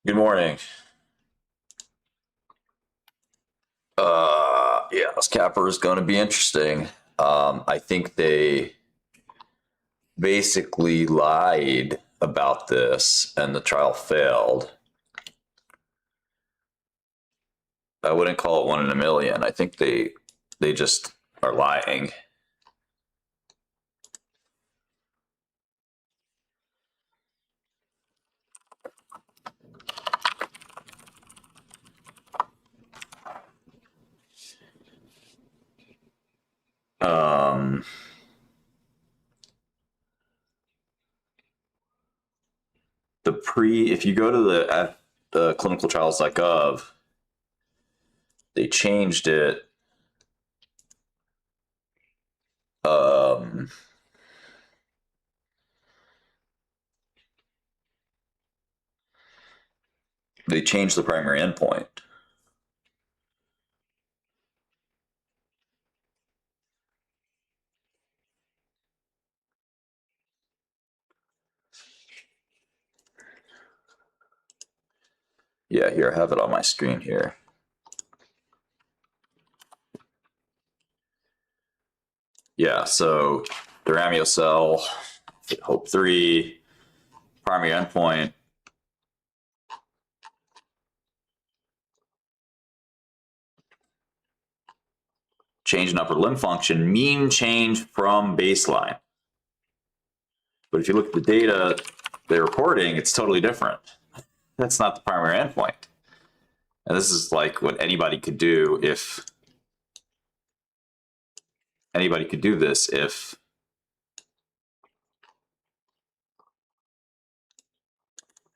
Good morning. Yeah, this Capr is going to be interesting. I think they basically lied about this and the trial failed. I wouldn't call it one in a million. I think they just are lying. Um, if you go to the clinicaltrials.gov, they changed it. Um, they changed the primary endpoint. Yeah, here, I have it on my screen here. Yeah, so the Ramiocell, Hope 3, primary endpoint. Change in upper limb function, mean change from baseline. But if you look at the data they're reporting, it's totally different. That's not the primary endpoint. And this is like what anybody could do if anybody could do this if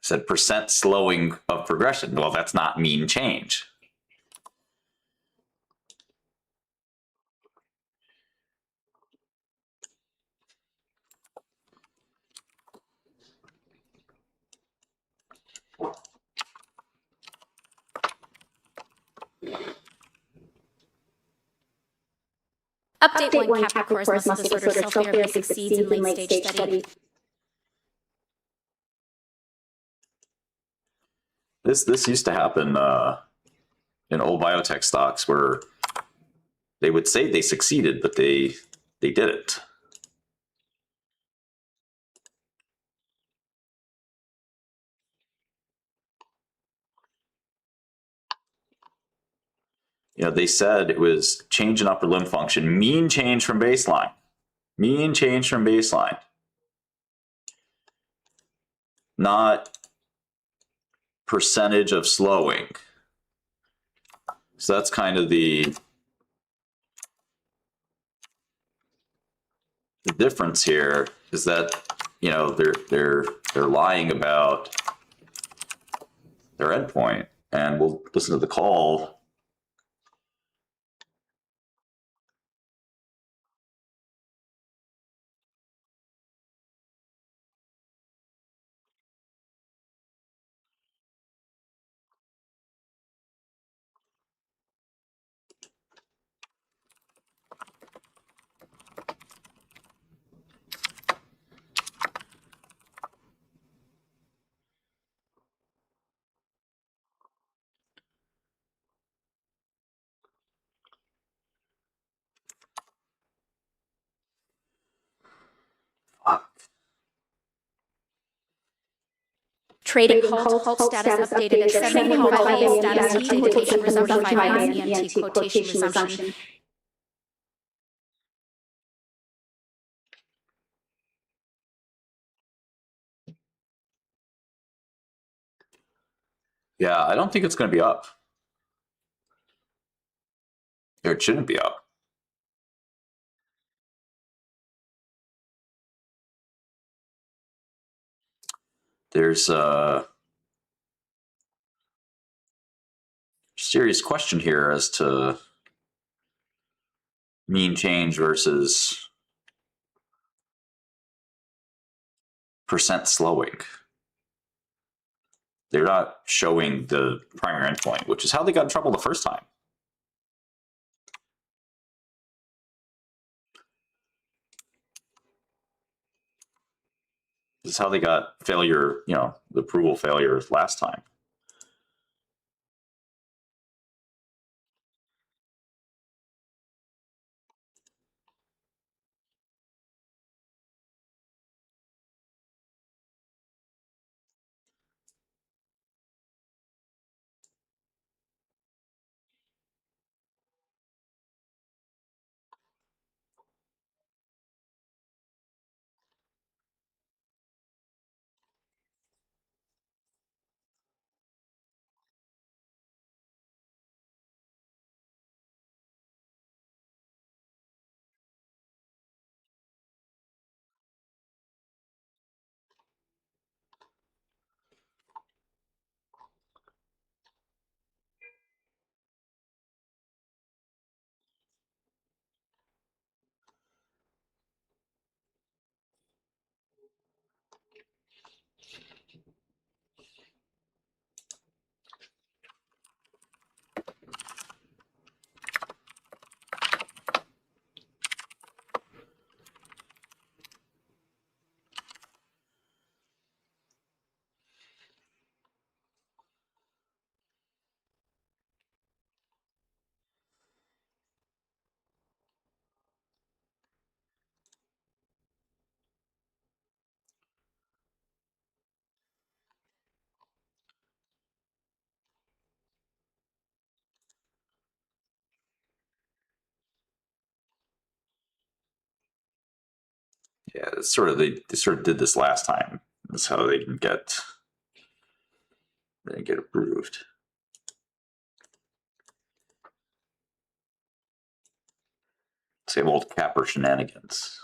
said percent slowing of progression. Well, that's not mean change. Update 1, Capr course, muscle disorder, cell therapy succeeds in late-stage study. This used to happen in old biotech stocks where they would say they succeeded, but they didn't. You know, they said it was change in upper limb function, mean change from baseline. Mean change from baseline. Not percentage of slowing. So that's kind of the difference here is that, you know, they're lying about their endpoint. And we'll listen to the call. Trading halt status updated at 7:05 a.m. status T quotation resumption 5 a.m. ENT quotation resumption. Yeah, I don't think it's going to be up. Or it shouldn't be up. There's a serious question here as to mean change versus percent slowing. They're not showing the primary endpoint, which is how they got in trouble the first time. This is how they got failure, you know, the approval failure last time. Yeah, it's sort of they sort of did this last time. That's how they didn't get approved. Same old Capr shenanigans.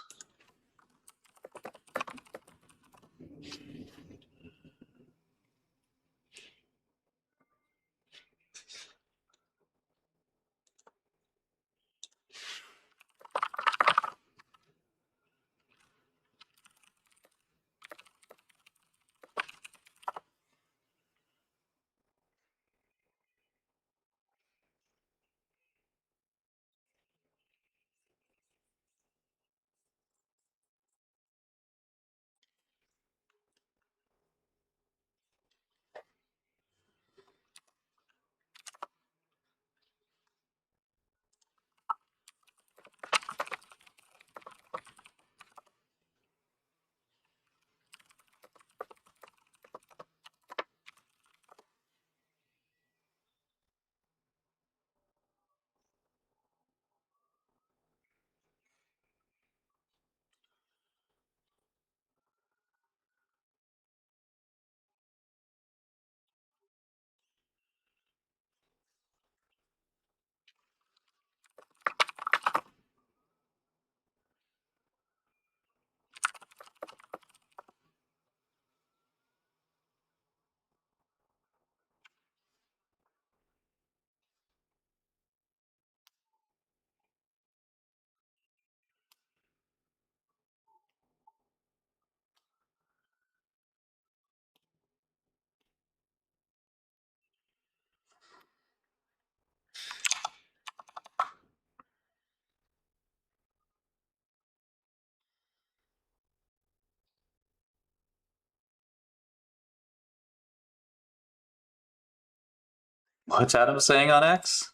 What's Adam saying on X?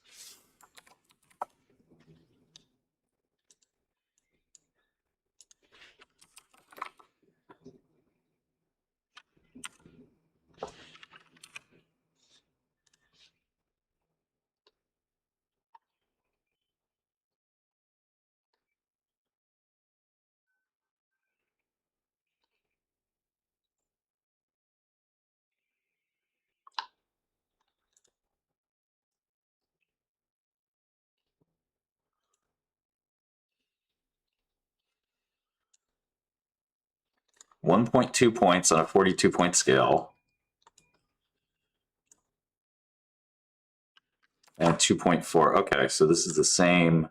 .2 points on a 42-point scale. And 2.4. Okay, so this is the same.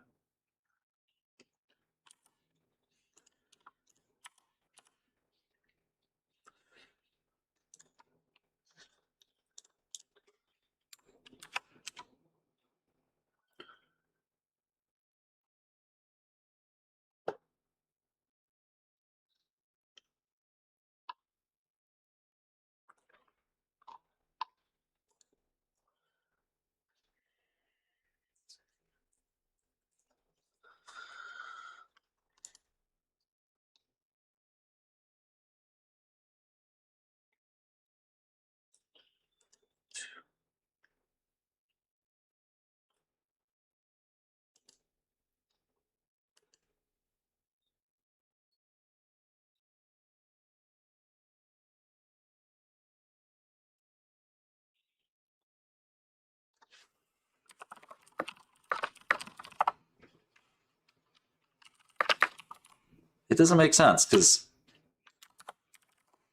It doesn't make sense because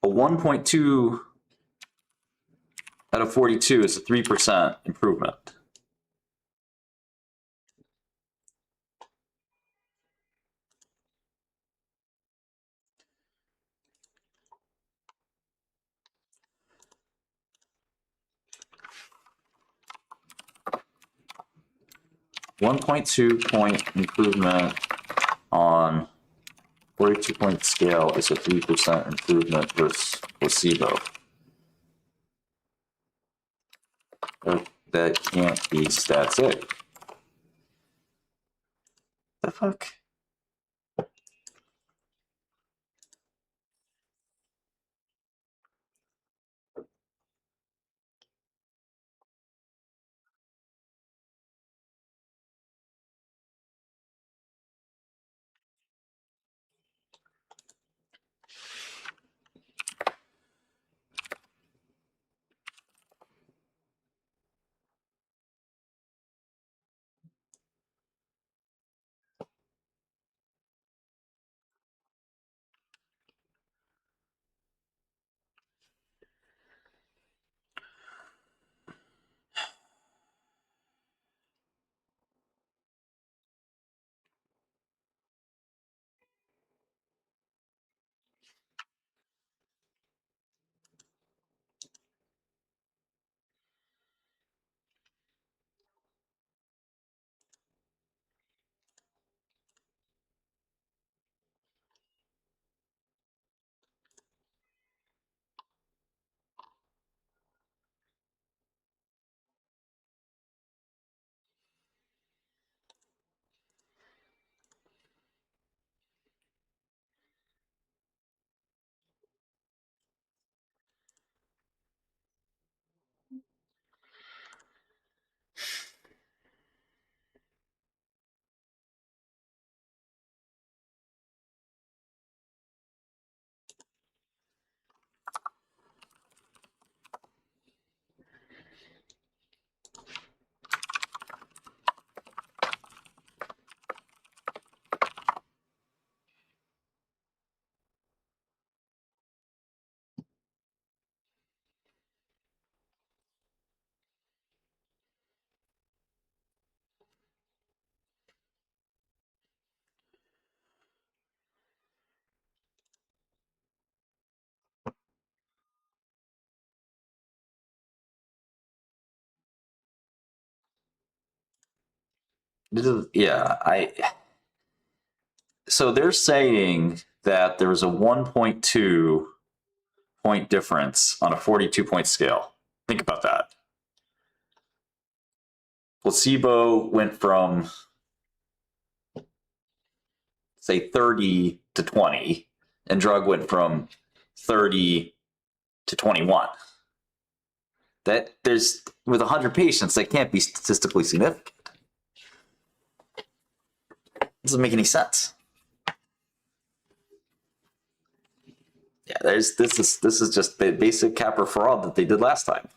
a 1.2 out of 42 is a 3% improvement. .2 point improvement on 42-point scale is a 3% improvement versus placebo. That can't be stat sig. The fuck? So they're saying that there was a 1.2 point difference on a 42 point scale. Think about that. Placebo went from, say, 30 to 20, and drug went from 30 to 21. That there's, with 100 patients, that can't be statistically significant. It doesn't make any sense. Yeah, this is just the basic Capr fraud that they did last time.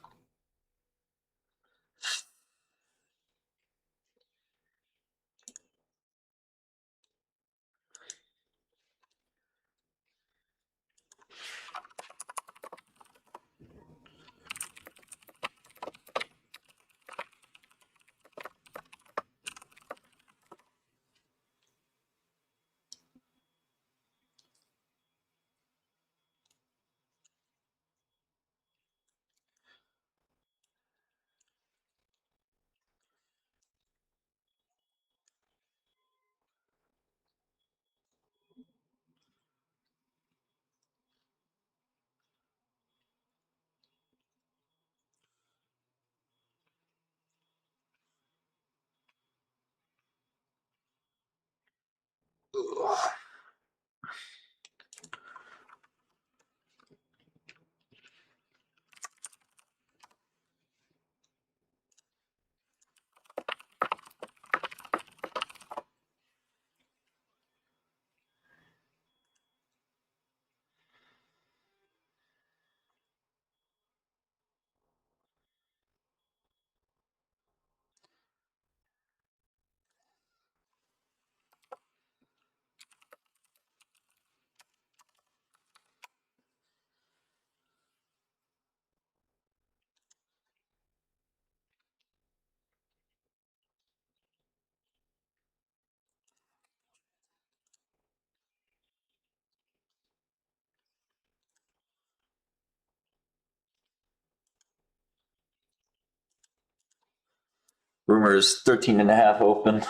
Rumors 13 and a half open.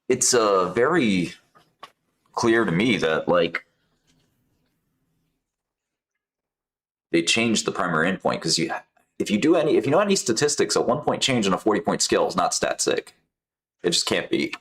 It's very clear to me that, like, they changed the primary endpoint, because if you know any statistics, a 1 point change on a 40 point scale is not stat sig. It just can't be.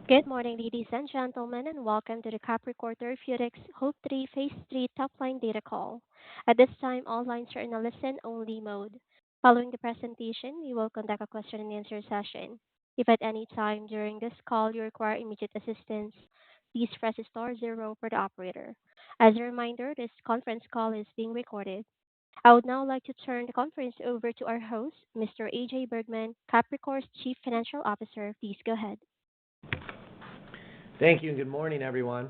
Good morning, ladies and gentlemen, and welcome to the Capricorn Therapeutics HOPE-3 Phase 3 Top-Line Data Call. At this time, all lines are in a listen-only mode. Following the presentation, we will conduct a question-and-answer session. If at any time during this call you require immediate assistance, please press star zero for the operator. As a reminder, this conference call is being recorded. I would now like to turn the conference over to our host, Mr. AJ Bergman, Capricorn's Chief Financial Officer. Please go ahead. Thank you and good morning, everyone.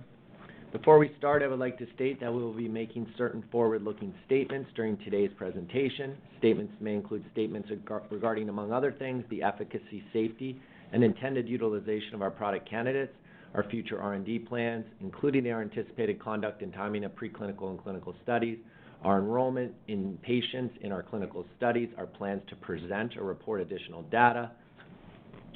Before we start, I would like to state that we will be making certain forward-looking statements during today's presentation. Statements may include statements regarding, among other things, the efficacy, safety, and intended utilization of our product candidates, our future R&D plans, including our anticipated conduct and timing of preclinical and clinical studies, our enrollment in patients in our clinical studies, our plans to present or report additional data,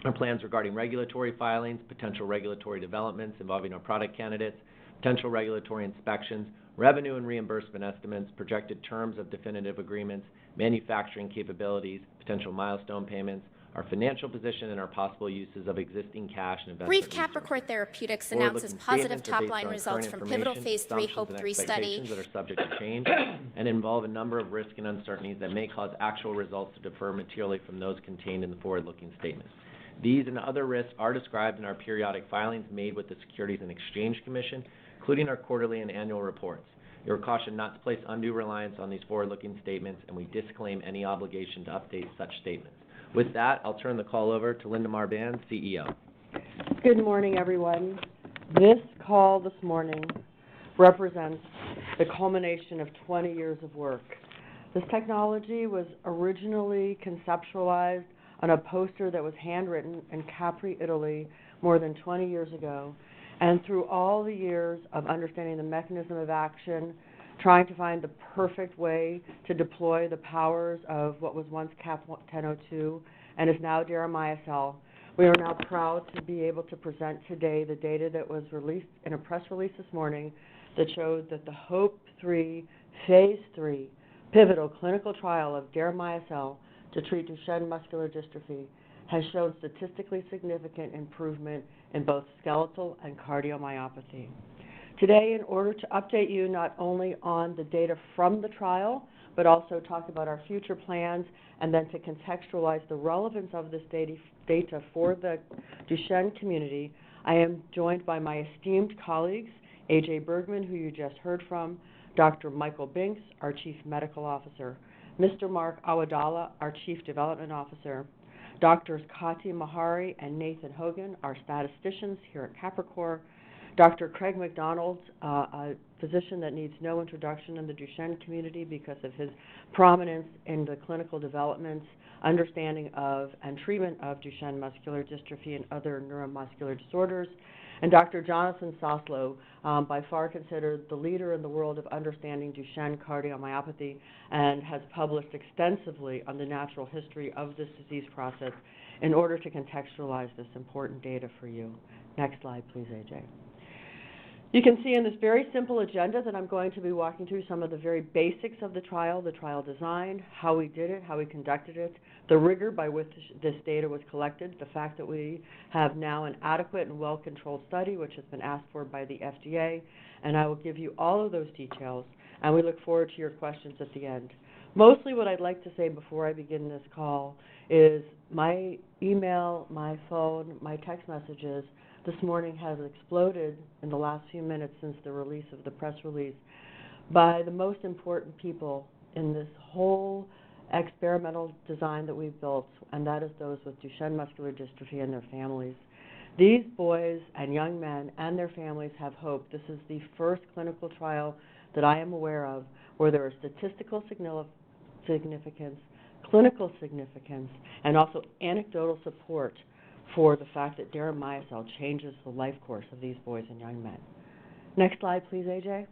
our plans regarding regulatory filings, potential regulatory developments involving our product candidates, potential regulatory inspections, revenue and reimbursement estimates, projected terms of definitive agreements, manufacturing capabilities, potential milestone payments, our financial position, and our possible uses of existing cash and investment Brief resources. Capricorn Therapeutics announces positive top-line results from pivotal Phase 3 HOPE-3 study. That are subject to change and involve a number of risks and uncertainties that may cause actual results to differ materially from those contained in the forward-looking statements. These and other risks are described in our periodic filings made with the Securities and Exchange Commission, including our quarterly and annual reports. You are cautioned not to place undue reliance on these forward-looking statements, and we disclaim any obligation to update such statements. With that, I'll turn the call over to Linda Marbán, CEO. Good morning, everyone. This call this morning represents the culmination of 20 years of work. This technology was originally conceptualized on a poster that was handwritten in Capri, Italy, more than 20 years ago. And through all the years of understanding the mechanism of action, trying to find the perfect way to deploy the powers of what was once Cap 1002 and is now Deramiocel, we are now proud to be able to present today the data that was released in a press release this morning that showed that the HOPE-3 Phase 3 pivotal clinical trial of Deramiocel to treat Duchenne muscular dystrophy has shown statistically significant improvement in both skeletal and cardiomyopathy. Today, in order to update you not only on the data from the trial, but also talk about our future plans and then to contextualize the relevance of this data for the Duchenne community, I am joined by my esteemed colleagues, AJ Bergman, who you just heard from, Dr. Michael Binks, our Chief Medical Officer, Mr. Mark Awadala, our Chief Development Officer, Drs. Kati Mahari and Nathan Hogan, our statisticians here at Capricorn, Dr. Craig McDonald, a physician that needs no introduction in the Duchenne community because of his prominence in the clinical developments, understanding of, and treatment of Duchenne muscular dystrophy and other neuromuscular disorders, and Dr. Jonathan Soslow, by far considered the leader in the world of understanding Duchenne cardiomyopathy and has published extensively on the natural history of this disease process in order to contextualize this important data for you. Next slide, please, AJ. You can see in this very simple agenda that I'm going to be walking through some of the very basics of the trial design, how we did it, how we conducted it, the rigor by which this data was collected, the fact that we have now an adequate and well-controlled study which has been asked for by the FDA, and I will give you all of those details, and we look forward to your questions at the end. Mostly what I'd like to say before I begin this call is my email, my phone, my text messages this morning has exploded in the last few minutes since the release of the press release by the most important people in this whole experimental design that we've built, and that is those with Duchenne muscular dystrophy and their families. These boys and young men and their families have hope. This is the first clinical trial that I am aware of where there is statistical significance, clinical significance, and also anecdotal support for the fact that Deramiocel changes the life course of these boys and young men. Next slide, please, AJ.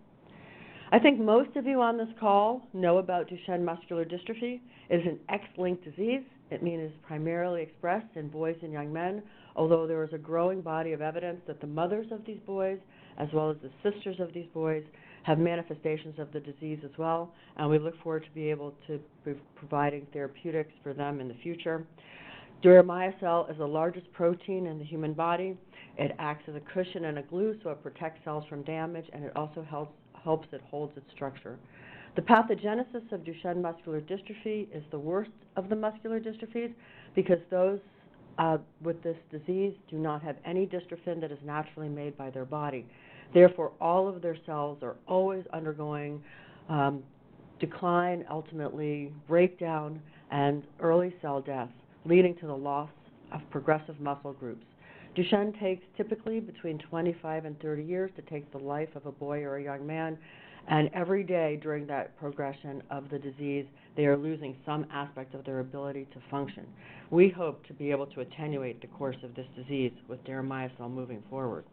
I think most of you on this call know about Duchenne muscular dystrophy. It is an X-linked disease. It means it's primarily expressed in boys and young men, although there is a growing body of evidence that the mothers of these boys, as well as the sisters of these boys, have manifestations of the disease as well, and we look forward to be able to be providing therapeutics for them in the future. Deramiocel is the largest protein in the human body. It acts as a cushion and a glue, so it protects cells from damage, and it also helps it holds its structure. The pathogenesis of Duchenne muscular dystrophy is the worst of the muscular dystrophies because those with this disease do not have any dystrophin that is naturally made by their body. Therefore, all of their cells are always undergoing decline, ultimately breakdown, and early cell death, leading to the loss of progressive muscle groups. Duchenne takes typically between 25 and 30 years to take the life of a boy or a young man, and every day during that progression of the disease, they are losing some aspect of their ability to function. We hope to be able to attenuate the course of this disease with deramiocel moving forward.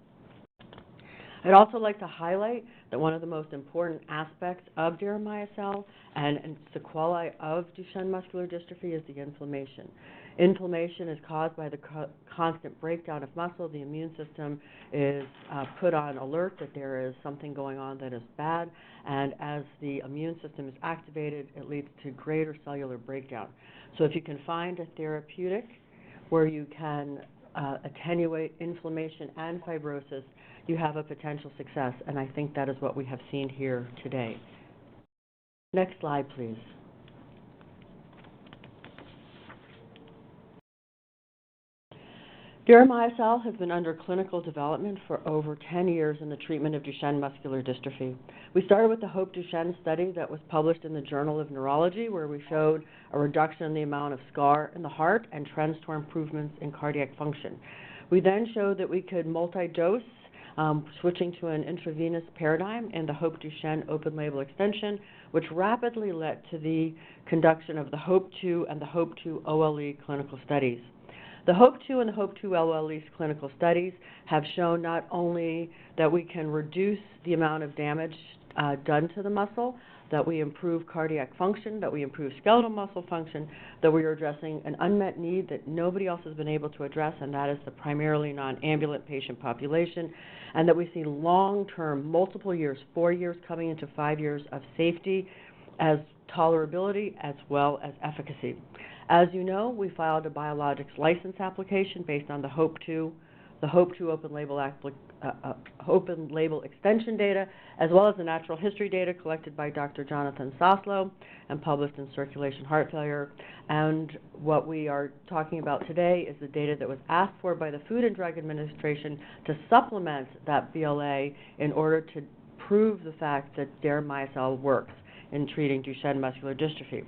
I'd also like to highlight that one of the most important aspects of deramiocel and sequelae of Duchenne muscular dystrophy is the inflammation. Inflammation is caused by the constant breakdown of muscle. The immune system is put on alert that there is something going on that is bad, and as the immune system is activated, it leads to greater cellular breakdown. So if you can find a therapeutic where you can attenuate inflammation and fibrosis, you have a potential success, and I think that is what we have seen here today. Next slide, please. Deramiocel has been under clinical development for over 10 years in the treatment of Duchenne muscular dystrophy. We started with the HOPE Duchenne study that was published in the Journal of Neurology, where we showed a reduction in the amount of scar in the heart and trends toward improvements in cardiac function. We then showed that we could multi-dose, switching to an intravenous paradigm in the HOPE Duchenne open label extension, which rapidly led to the conduction of the HOPE-2 and the HOPE-2 OLE clinical studies. The HOPE-2 and the HOPE-2 OLE clinical studies have shown not only that we can reduce the amount of damage done to the muscle, that we improve cardiac function, that we improve skeletal muscle function, that we are addressing an unmet need that nobody else has been able to address, and that is the primarily non-ambulant patient population, and that we see long-term, multiple years, 4 years coming into 5 years of safety as tolerability as well as efficacy. As you know, we filed a biologics license application based on the HOPE-2 open label extension data, as well as the natural history data collected by Dr. Jonathan Soslow and published in Circulation Heart Failure. And what we are talking about today is the data that was asked for by the Food and Drug Administration to supplement that BLA in order to prove the fact that deramiocel works in treating Duchenne muscular dystrophy.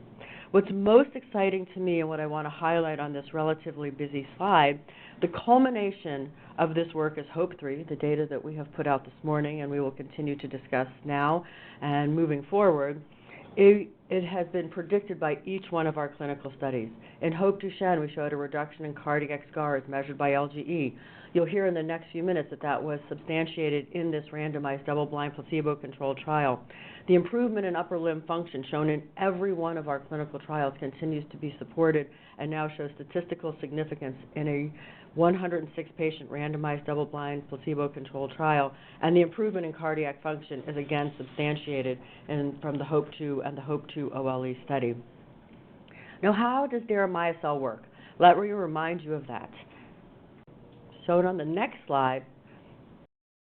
What's most exciting to me and what I want to highlight on this relatively busy slide, the culmination of this work is HOPE-3, the data that we have put out this morning and we will continue to discuss now and moving forward. It has been predicted by each one of our clinical studies. In HOPE Duchenne, we showed a reduction in cardiac scars measured by LGE. You'll hear in the next few minutes that that was substantiated in this randomized double-blind placebo-controlled trial. The improvement in upper limb function shown in every one of our clinical trials continues to be supported and now shows statistical significance in a 106-patient randomized double-blind placebo-controlled trial, and the improvement in cardiac function is again substantiated from the HOPE-2 and the HOPE-2 OLE study. Now, how does deramiocel work? Let me remind you of that. Shown on the next slide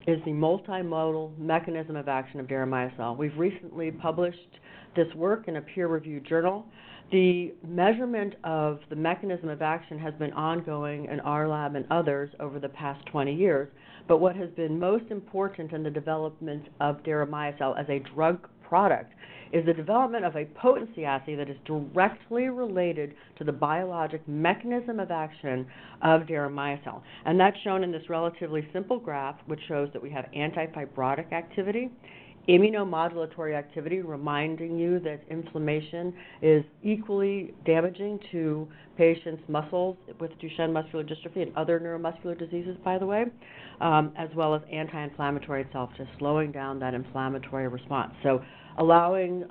is the multimodal mechanism of action of deramiocel. We've recently published this work in a peer-reviewed journal. The measurement of the mechanism of action has been ongoing in our lab and others over the past 20 years, but what has been most important in the development of deramiocel as a drug product is the development of a potency assay that is directly related to the biologic mechanism of action of deramiocel. And that's shown in this relatively simple graph, which shows that we have anti-fibrotic activity, immunomodulatory activity, reminding you that inflammation is equally damaging to patients' muscles with Duchenne muscular dystrophy and other neuromuscular diseases, by the way, as well as anti-inflammatory itself, just slowing down that inflammatory response. So allowing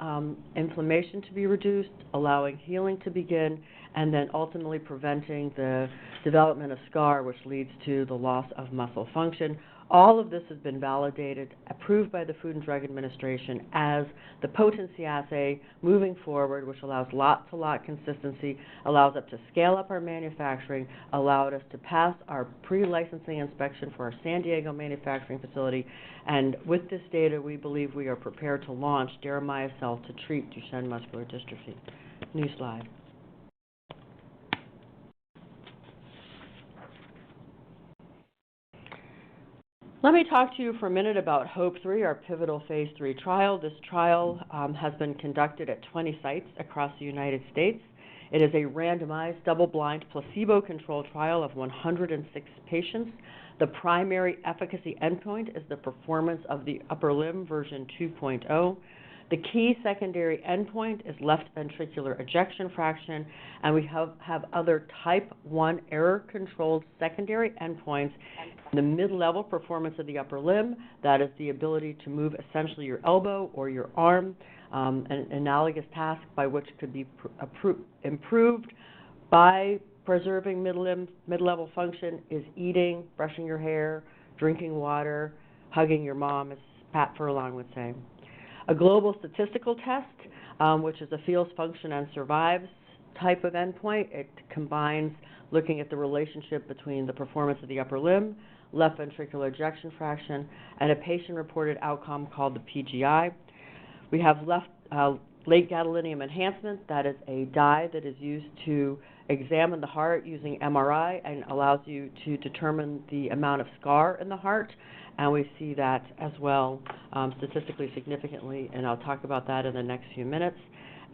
inflammation to be reduced, allowing healing to begin, and then ultimately preventing the development of scar, which leads to the loss of muscle function. All of this has been validated, approved by the Food and Drug Administration as the potency assay moving forward, which allows lot-to-lot consistency, allows us to scale up our manufacturing, allowed us to pass our pre-licensing inspection for our San Diego manufacturing facility, and with this data, we believe we are prepared to launch deramiocel to treat Duchenne muscular dystrophy. New slide. Let me talk to you for a minute about HOPE-3, our pivotal phase 3 trial. This trial has been conducted at 20 sites across the United States. It is a randomized, double-blind, placebo-controlled trial of 106 patients. The primary efficacy endpoint is the performance of the upper limb version 2.0. The key secondary endpoint is left ventricular ejection fraction, and we have other type 1 error-controlled secondary endpoints. The mid-level performance of the upper limb, that is the ability to move essentially your elbow or your arm, an analogous task by which could be improved by preserving mid-level function is eating, brushing your hair, drinking water, hugging your mom, as Pat Furlong would say. A global statistical test, which is a feels, function, and survives type of endpoint. It combines looking at the relationship between the performance of the upper limb, left ventricular ejection fraction, and a patient-reported outcome called the PGI. We have late gadolinium enhancement. That is a dye that is used to examine the heart using MRI and allows you to determine the amount of scar in the heart. And we see that as well statistically significantly, and I'll talk about that in the next few minutes.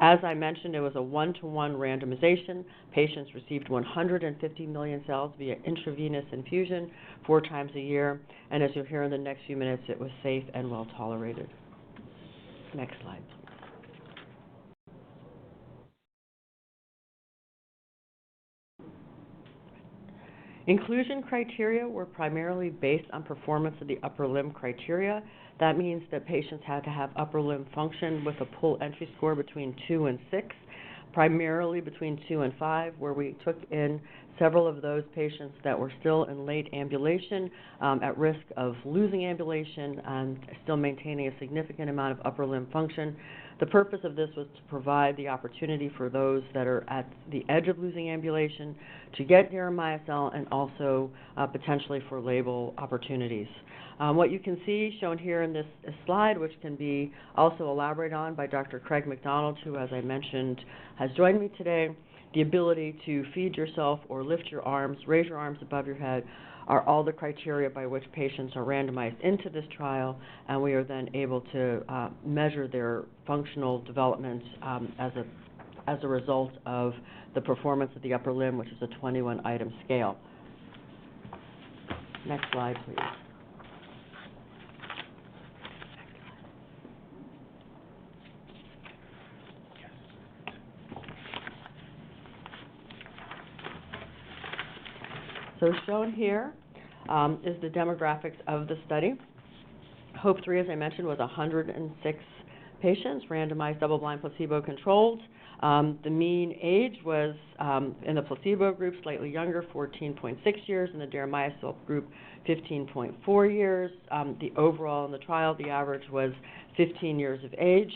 As I mentioned, it was a 1-to-1 randomization. Patients received 150 million cells via intravenous infusion 4 times a year, and as you'll hear in the next few minutes, it was safe and well tolerated. Next slide, please. Inclusion criteria were primarily based on performance of the upper limb criteria. That means that patients had to have upper limb function with a pull entry score between 2 and 6, primarily between 2 and 5, where we took in several of those patients that were still in late ambulation, at risk of losing ambulation and still maintaining a significant amount of upper limb function. The purpose of this was to provide the opportunity for those that are at the edge of losing ambulation to get deramiocel and also potentially for label opportunities. What you can see shown here in this slide, which can be also elaborated on by Dr. Craig McDonald, who, as I mentioned, has joined me today, the ability to feed yourself or lift your arms, raise your arms above your head, are all the criteria by which patients are randomized into this trial, and we are then able to measure their functional development as a result of the performance of the upper limb, which is a 21-item scale. Next slide, please. So shown here is the demographics of the study. HOPE-3, as I mentioned, was 106 patients, randomized, double-blind, placebo-controlled. The mean age was, in the placebo group, slightly younger, 14.6 years. In the deramiocel group, 15.4 years. The overall in the trial, the average was 15 years of age.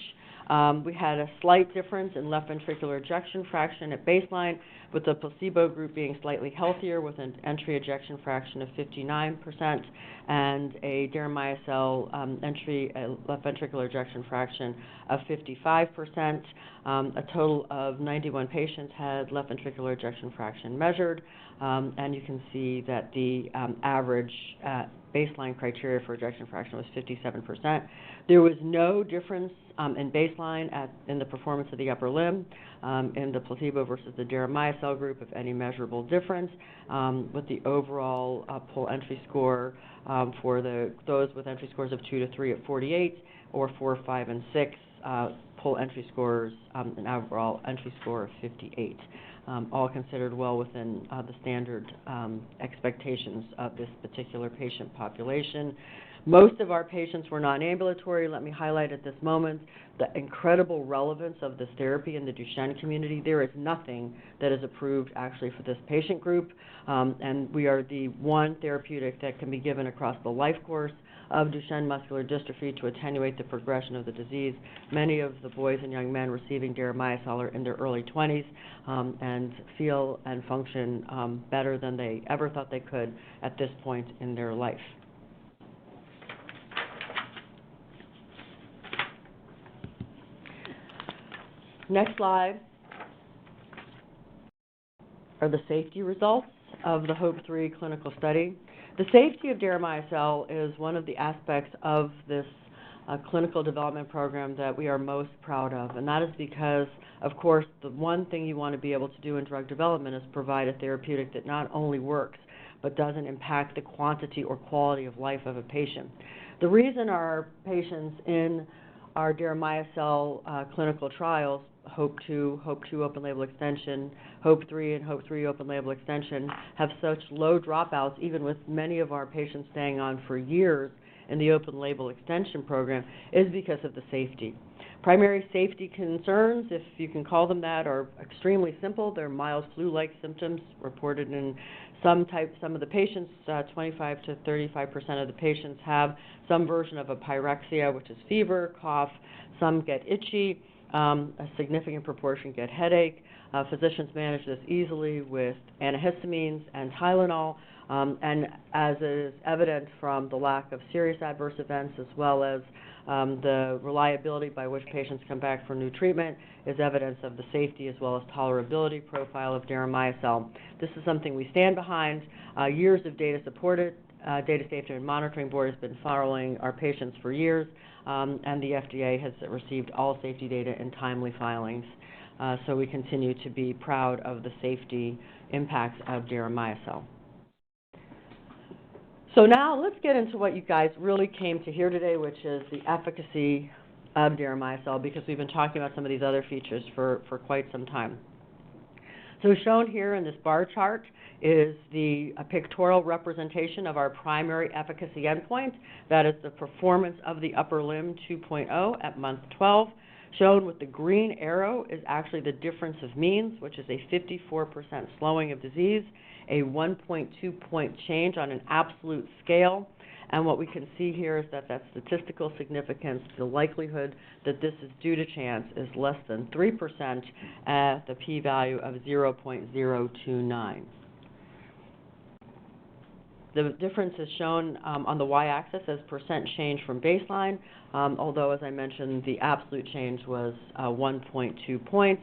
We had a slight difference in left ventricular ejection fraction at baseline, with the placebo group being slightly healthier with an entry ejection fraction of 59% and a deramiocel entry left ventricular ejection fraction of 55%. A total of 91 patients had left ventricular ejection fraction measured, and you can see that the average baseline criteria for ejection fraction was 57%. There was no difference in baseline in the performance of the upper limb in the placebo versus the deramiocel group of any measurable difference, with the overall pull entry score for those with entry scores of 2 to 3 at 48, or 4, 5, and 6 pull entry scores, an overall entry score of 58. All considered well within the standard expectations of this particular patient population. Most of our patients were non-ambulatory. Let me highlight at this moment the incredible relevance of this therapy in the Duchenne community. There is nothing that is approved actually for this patient group, and we are the one therapeutic that can be given across the life course of Duchenne muscular dystrophy to attenuate the progression of the disease. Many of the boys and young men receiving deramiocel are in their early 20s and feel and function better than they ever thought they could at this point in their life. Next slide are the safety results of the HOPE-3 clinical study. The safety of deramiocel is one of the aspects of this clinical development program that we are most proud of, and that is because, of course, the one thing you want to be able to do in drug development is provide a therapeutic that not only works, but doesn't impact the quantity or quality of life of a patient. The reason our patients in our deramiocel clinical trials, HOPE-2, HOPE-2 open label extension, HOPE-3 and HOPE-3 open label extension, have such low dropouts, even with many of our patients staying on for years in the open label extension program, is because of the safety. Primary safety concerns, if you can call them that, are extremely simple. They're mild flu-like symptoms reported in some of the patients. 25 to 35% of the patients have some version of a pyrexia, which is fever, cough. Some get itchy. A significant proportion get headache. Physicians manage this easily with antihistamines and Tylenol, and as is evident from the lack of serious adverse events, as well as the reliability by which patients come back for new treatment, is evidence of the safety as well as tolerability profile of deramiocel. This is something we stand behind. Years of data supported. Data Safety and Monitoring Board has been following our patients for years, and the FDA has received all safety data in timely filings. So we continue to be proud of the safety impacts of deramiocel. So now let's get into what you guys really came to hear today, which is the efficacy of deramiocel, because we've been talking about some of these other features for quite some time. So shown here in this bar chart is a pictorial representation of our primary efficacy endpoint. That is the Performance of the Upper Limb 2.0 at month 12. Shown with the green arrow is actually the difference of means, which is a 54% slowing of disease, a 1.2 point change on an absolute scale. And what we can see here is that statistical significance, the likelihood that this is due to chance, is less than 3% at the p-value of 0.029. The difference is shown on the y-axis as percent change from baseline, although, as I mentioned, the absolute change was 1.2 points.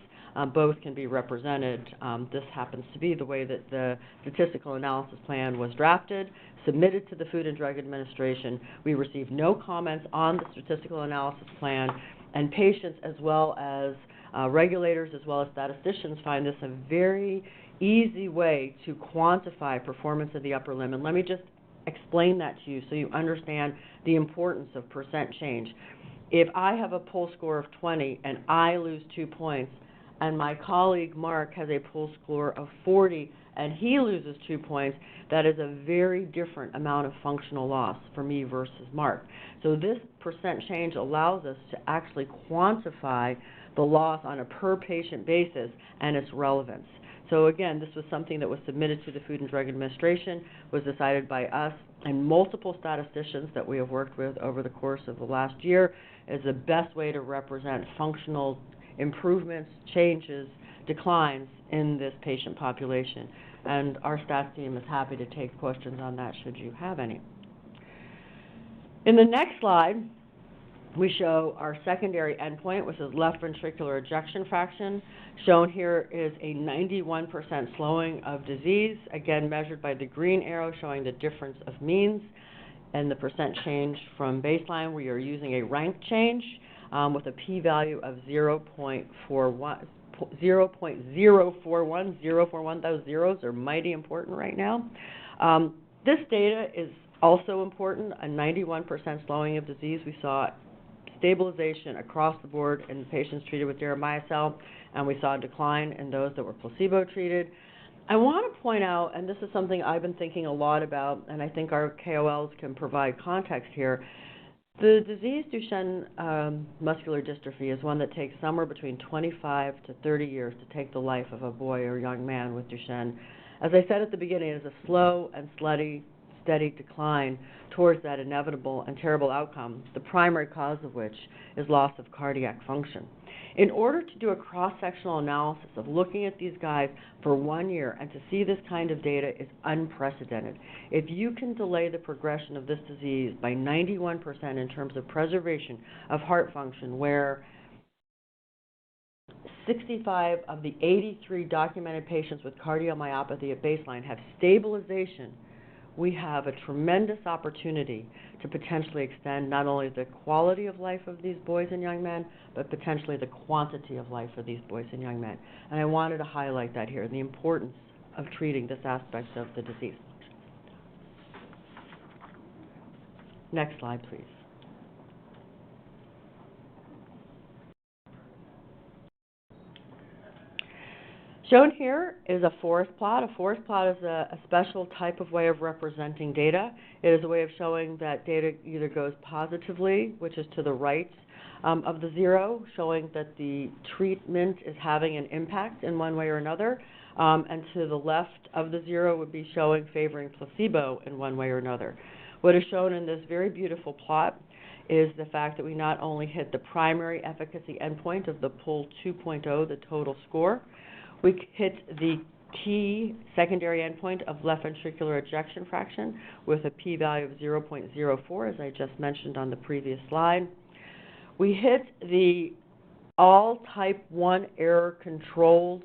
Both can be represented. This happens to be the way that the statistical analysis plan was drafted, submitted to the Food and Drug Administration. We received no comments on the statistical analysis plan, and patients as well as regulators as well as statisticians find this a very easy way to quantify performance of the upper limb. And let me just explain that to you so you understand the importance of percent change. If I have a PUL score of 20 and I lose 2 points, and my colleague Mark has a PUL score of 40 and he loses 2 points, that is a very different amount of functional loss for me versus Mark. So this percent change allows us to actually quantify the loss on a per patient basis and its relevance. So again, this was something that was submitted to the Food and Drug Administration, was decided by us and multiple statisticians that we have worked with over the course of the last year as the best way to represent functional improvements, changes, declines in this patient population. And our stats team is happy to take questions on that should you have any. In the next slide, we show our secondary endpoint, which is left ventricular ejection fraction. Shown here is a 91% slowing of disease, again measured by the green arrow showing the difference of means and the percent change from baseline. We are using a rank change with a p-value of 0.041. 0.041. Those zeros are mighty important right now. This data is also important, a 91% slowing of disease. We saw stabilization across the board in patients treated with deramiocel, and we saw a decline in those that were placebo treated. I want to point out, and this is something I've been thinking a lot about, and I think our KOLs can provide context here. The disease Duchenne muscular dystrophy is one that takes somewhere between 25 to 30 years to take the life of a boy or young man with Duchenne. As I said at the beginning, it is a slow and steady decline towards that inevitable and terrible outcome, the primary cause of which is loss of cardiac function. In order to do a cross-sectional analysis of looking at these guys for 1 year and to see this kind of data is unprecedented. If you can delay the progression of this disease by 91% in terms of preservation of heart function, where 65 of the 83 documented patients with cardiomyopathy at baseline have stabilization, we have a tremendous opportunity to potentially extend not only the quality of life of these boys and young men, but potentially the quantity of life for these boys and young men. And I wanted to highlight that here, the importance of treating this aspect of the disease. Next slide, please. Shown here is a forest plot. A forest plot is a special type of way of representing data. It is a way of showing that data either goes positively, which is to the right of the zero, showing that the treatment is having an impact in one way or another, and to the left of the zero would be showing favoring placebo in one way or another. What is shown in this very beautiful plot is the fact that we not only hit the primary efficacy endpoint of the PUL 2.0, the total score, we hit the key secondary endpoint of left ventricular ejection fraction with a p-value of 0.04, as I just mentioned on the previous slide. We hit the all type 1 error controlled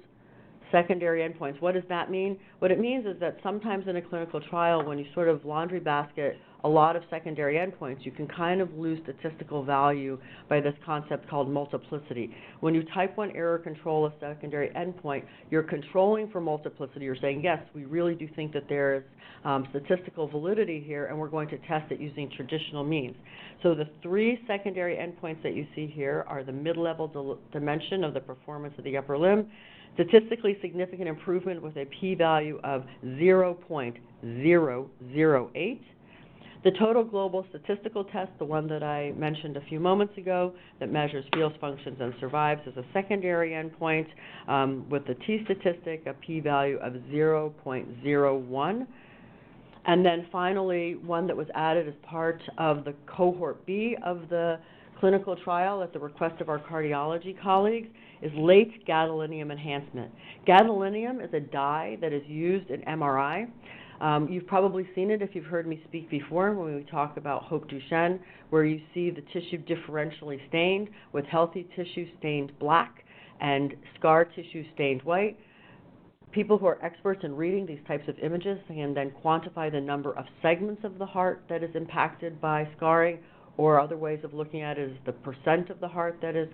secondary endpoints. What does that mean? What it means is that sometimes in a clinical trial, when you sort of laundry basket a lot of secondary endpoints, you can kind of lose statistical value by this concept called multiplicity. When you type 1 error control a secondary endpoint, you're controlling for multiplicity. You're saying, yes, we really do think that there is statistical validity here, and we're going to test it using traditional means. So the 3 secondary endpoints that you see here are the mid-level dimension of the performance of the upper limb, statistically significant improvement with a p-value of 0.008. The total global statistical test, the one that I mentioned a few moments ago, that measures feels, functions, and survives, is a secondary endpoint with the t-statistic, a p-value of 0.01. And then finally, one that was added as part of the cohort B of the clinical trial at the request of our cardiology colleagues is late gadolinium enhancement. Gadolinium is a dye that is used in MRI. You've probably seen it if you've heard me speak before when we talk about Hope Duchenne, where you see the tissue differentially stained with healthy tissue stained black and scar tissue stained white. People who are experts in reading these types of images can then quantify the number of segments of the heart that is impacted by scarring, or other ways of looking at it is the percent of the heart that is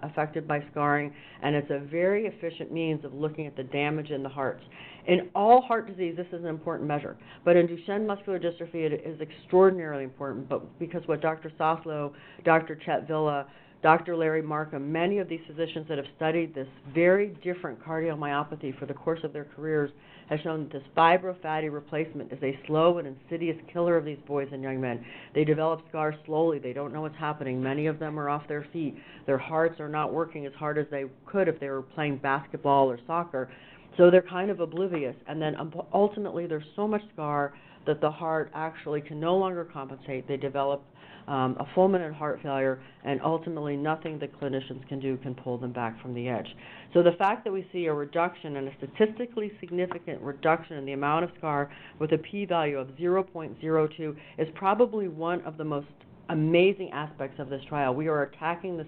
affected by scarring, and it's a very efficient means of looking at the damage in the hearts. In all heart disease, this is an important measure, but in Duchenne muscular dystrophy, it is extraordinarily important, but because what Dr. Soslow, Dr. Chet Villa, Dr. Larry Markham, many of these physicians that have studied this very different cardiomyopathy for the course of their careers have shown that this fibrofatty replacement is a slow and insidious killer of these boys and young men. They develop scars slowly. They don't know what's happening. Many of them are off their feet. Their hearts are not working as hard as they could if they were playing basketball or soccer. So they're kind of oblivious. And then ultimately there's so much scar that the heart actually can no longer compensate. They develop a fulminant heart failure, and ultimately nothing that clinicians can do can pull them back from the edge. So the fact that we see a reduction, and a statistically significant reduction in the amount of scar with a p-value of 0.02 is probably one of the most amazing aspects of this trial. We are attacking this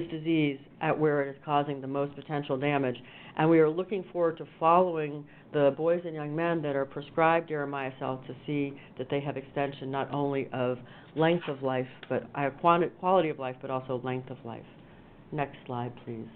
disease at where it is causing the most potential damage, and we are looking forward to following the boys and young men that are prescribed deramiocel to see that they have extension not only of length of life, but quality of life, but also length of life. Next slide, please.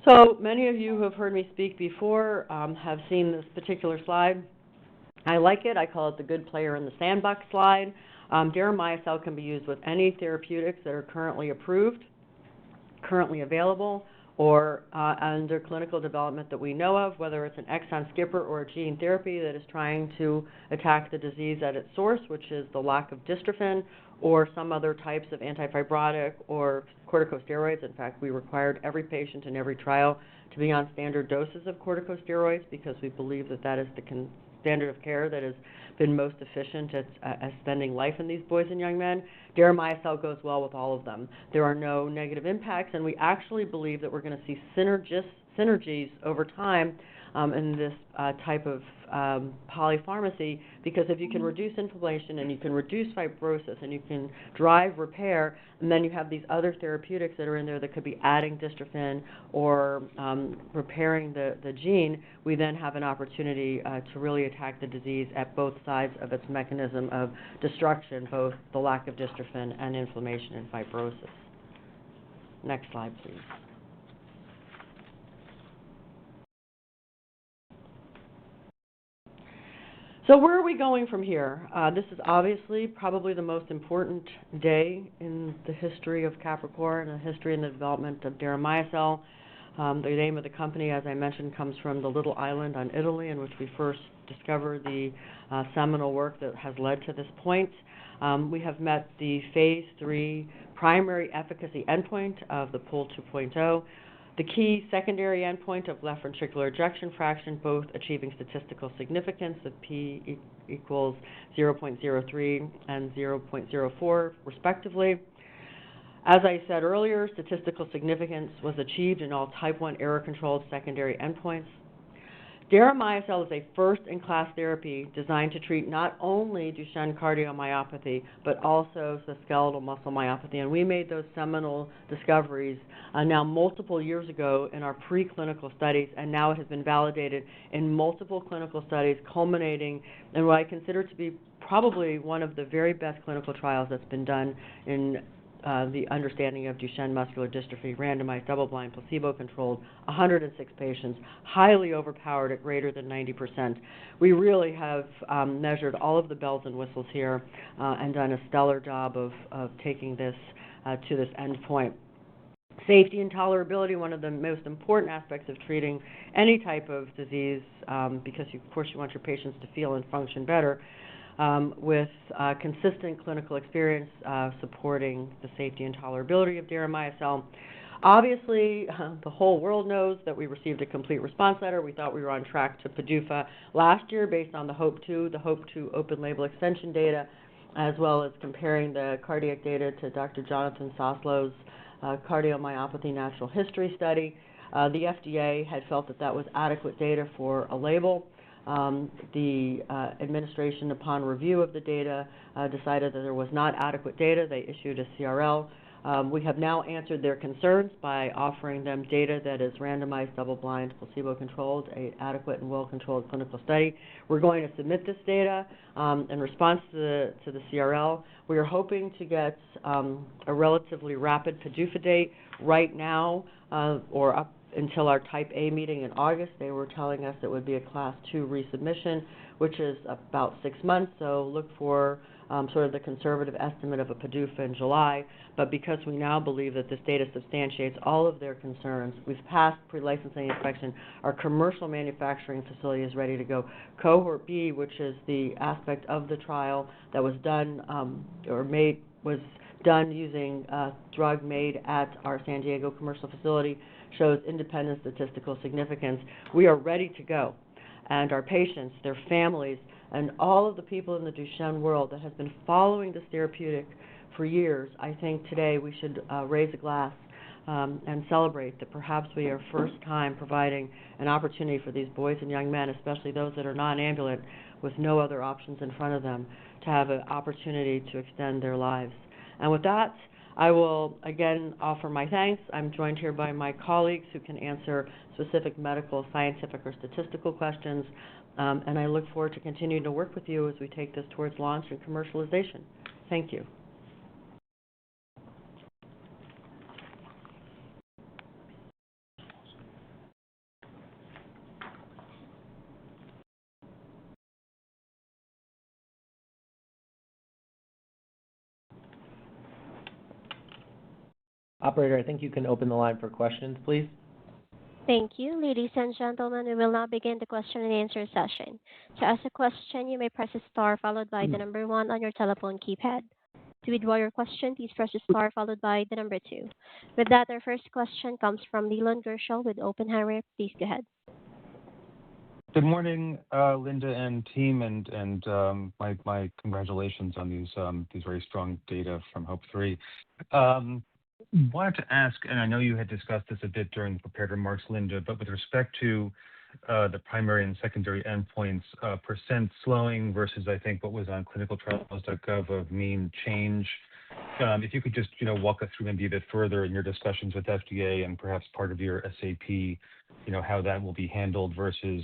So many of you who have heard me speak before have seen this particular slide. I like it. I call it the good player in the sandbox slide. Deramiocel can be used with any therapeutics that are currently approved, currently available, or under clinical development that we know of, whether it's an exon skipper or a gene therapy that is trying to attack the disease at its source, which is the lack of dystrophin, or some other types of antifibrotic or corticosteroids. In fact, we required every patient in every trial to be on standard doses of corticosteroids because we believe that that is the standard of care that has been most efficient at spending life in these boys and young men. Deramiocel goes well with all of them. There are no negative impacts, and we actually believe that we're going to see synergies over time in this type of polypharmacy, because if you can reduce inflammation and you can reduce fibrosis and you can drive repair, and then you have these other therapeutics that are in there that could be adding dystrophin or repairing the gene, we then have an opportunity to really attack the disease at both sides of its mechanism of destruction, both the lack of dystrophin and inflammation and fibrosis. Next slide, please. So where are we going from here? This is obviously probably the most important day in the history of Capricorn and the history and the development of Deramiocel. The name of the company, as I mentioned, comes from the little island on Italy in which we first discovered the seminal work that has led to this point. We have met the Phase 3 primary efficacy endpoint of the PUL 2.0. The key secondary endpoint of left ventricular ejection fraction, both achieving statistical significance of p equals 0.03 and 0.04, respectively. As I said earlier, statistical significance was achieved in all type 1 error-controlled secondary endpoints. Deramiocel is a first-in-class therapy designed to treat not only Duchenne cardiomyopathy, but also the skeletal muscle myopathy. And we made those seminal discoveries now multiple years ago in our preclinical studies, and now it has been validated in multiple clinical studies, culminating in what I consider to be probably one of the very best clinical trials that's been done in the understanding of Duchenne muscular dystrophy, randomized, double-blind, placebo-controlled, 106 patients, highly overpowered at greater than 90%. We really have measured all of the bells and whistles here and done a stellar job of taking this to this end point. Safety and tolerability, one of the most important aspects of treating any type of disease, because of course you want your patients to feel and function better, with consistent clinical experience supporting the safety and tolerability of Deramiocel. Obviously, the whole world knows that we received a complete response letter. We thought we were on track to PDUFA last year based on the HOPE-2 open label extension data, as well as comparing the cardiac data to Dr. Jonathan Soslow's cardiomyopathy natural history study. The FDA had felt that that was adequate data for a label. The administration, upon review of the data, decided that there was not adequate data. They issued a CRL. We have now answered their concerns by offering them data that is randomized, double-blind, placebo-controlled, an adequate and well-controlled clinical study. We're going to submit this data in response to the CRL. We are hoping to get a relatively rapid PDUFA date right now or up until our Type A meeting in August. They were telling us it would be a Class 2 resubmission, which is about 6 months, so look for sort of the conservative estimate of a PDUFA in July. But because we now believe that this data substantiates all of their concerns, we've passed pre-licensing inspection, our commercial manufacturing facility is ready to go. Cohort B, which is the aspect of the trial that was done was done using drug made at our San Diego commercial facility, shows independent statistical significance. We are ready to go. And our patients, their families, and all of the people in the Duchenne world that has been following this therapeutic for years, I think today we should raise a glass and celebrate that perhaps we are first time providing an opportunity for these boys and young men, especially those that are non-ambulant with no other options in front of them, to have an opportunity to extend their lives. And with that, I will again offer my thanks. I'm joined here by my colleagues who can answer specific medical, scientific, or statistical questions, and I look forward to continuing to work with you as we take this towards launch and commercialization. Thank you. Operator, I think you can open the line for questions, please. Thank you. Ladies and gentlemen, we will now begin the question and answer session. To ask a question, you may press star followed by the number one on your telephone keypad. To withdraw your question, please press star followed by the number two. With that, our first question comes from Leland Gershell with Oppenheimer. Please go ahead. Good morning, Linda and team, and my congratulations on these very strong data from HOPE-3. Wanted to ask, and I know you had discussed this a bit during the prepared remarks, Linda, but with respect to the primary and secondary endpoints, percent slowing versus I think what was on clinicaltrials.gov of mean change. If you could just walk us through maybe a bit further in your discussions with FDA and perhaps part of your SAP, how that will be handled versus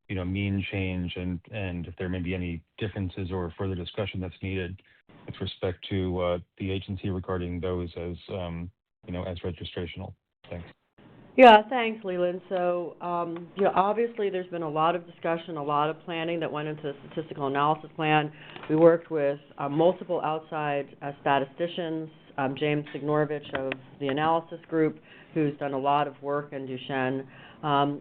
mean change, and if there may be any differences or further discussion that's needed with respect to the agency regarding those as registrational. Thanks. Yeah, thanks, Leland. So, obviously there's been a lot of discussion, a lot of planning that went into the statistical analysis plan. We worked with multiple outside statisticians, James Signorovich of the analysis group, who's done a lot of work in Duchenne,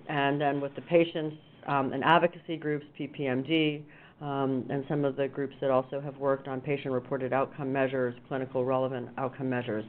and then with the patients and advocacy groups, PPMD, and some of the groups that also have worked on patient-reported outcome measures, clinical relevant outcome measures.